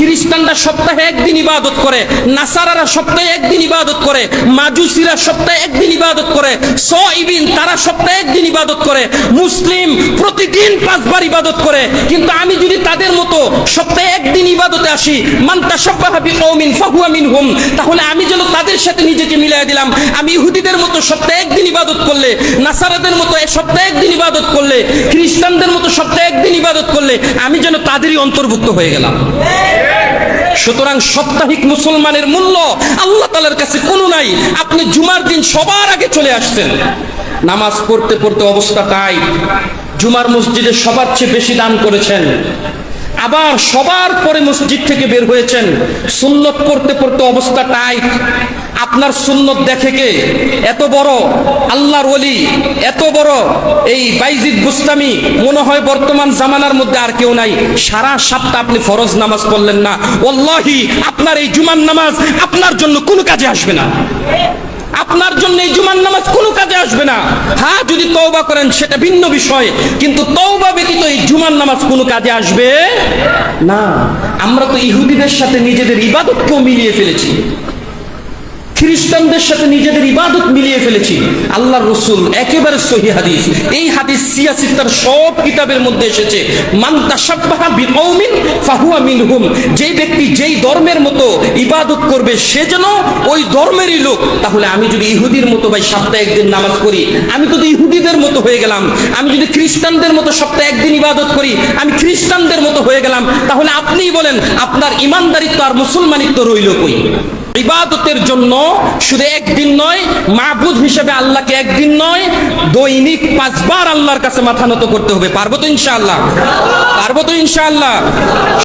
খ্রিস্টানরা সপ্তাহে একদিন ইবাদত করে, নাসারারা সপ্তাহে একদিন ইবাদত করে, মাজুসিরা সপ্তাহে একদিন ইবাদত করে, সাইবিন তারা সপ্তাহে একদিন ইবাদত করে, মুসলিম প্রতিদিন 5 বার ইবাদত করে। কিন্তু আমি যদি তাদের মতো সপ্তাহে একদিন ইবাদতে আসি, মান তাশাব্বাহা বিকওমিন ফাহুয়া মিনহুম, তাহলে আমি যেন তাদের সাথে নিজেকে মিলিয়ে দিলাম। আমি ইহুদিদের মতো সপ্তাহে একদিন ইবাদত করলে, নাসারাদের মতো সপ্তাহে একদিন ইবাদত করলে, খ্রিস্টানদের মতো সপ্তাহে একদিন ইবাদত করলে আমি যেন তাদেরই অন্তর্ভুক্ত হয়ে গেলাম। সুতরাং সাপ্তাহিক মুসলমানের মূল্য আল্লাহ তাআলার কাছে কোনো নাই। আপনি জুমার দিন সবার আগে চলে আসছেন, নামাজ পড়তে পড়তে অবস্থা তাই, জুমার মসজিদে সবার চেয়ে বেশি দান করেছেন, আবার সবার পরে মসজিদ থেকে বের হয়েছেন, সুন্নত পড়তে পড়তে অবস্থা তাই। আপনার সুন্নত দেখে কে? এত বড় আল্লাহর ওলি, এত বড় এই বাইজিদ বুস্তামি, মনে হয় বর্তমান জামানার মধ্যে আর কেউ নাই। সারা সপ্তাহ আপনি ফরজ নামাজ পড়লেন না, ওয়াল্লাহি আপনার এই জুমার নামাজ আপনার জন্য কোনো কাজে আসবে না। আপনার জন্য এই জুমার নামাজ কোনো কাজে আসবে না। হ্যাঁ, যদি তওবা করেন সেটা ভিন্ন বিষয়, কিন্তু তওবা ব্যতীত এই জুমার নামাজ কোনো কাজে আসবে না। আমরা তো ইহুদিদের সাথে নিজেদের ইবাদতকেও মিলিয়ে ফেলেছি, খ্রিস্টানদের সাথে নিজেদের ইবাদত মিলিয়ে ফেলেছি। আল্লাহর রাসূল একেবারে সহিহ হাদিস, এই হাদিস সিয়াসিত্তার সব কিতাবের মধ্যে এসেছে, মান তাশাব্বাহা বিকওমিন ফাহুয়া মিনহুম, যেই ব্যক্তি যেই ধর্মের মতো ইবাদত করবে সে যেন ওই ধর্মেরই লোক। তাহলে আমি যদি ইহুদির মতো ভাই সপ্তাহে একদিন নামাজ পড়ি, আমি তো ইহুদিদের মতো হয়ে গেলাম। আমি যদি খ্রিস্টানদের মতো সপ্তাহে একদিন ইবাদত করি, আমি খ্রিস্টানদের মতো হয়ে গেলাম। তাহলে আপনিই বলেন আপনার ইমানদারিত্ব আর মুসলমানিত্ব রইল কই? ইবাদতের জন্য শুধু একদিন নয়, মাবুদ হিসেবে আল্লাহকে একদিন নয়, দৈনিক 5 বার আল্লাহর কাছে মাথা নত করতে হবে। পারবো তো ইনশাআল্লাহ? পারবো তো ইনশাআল্লাহ?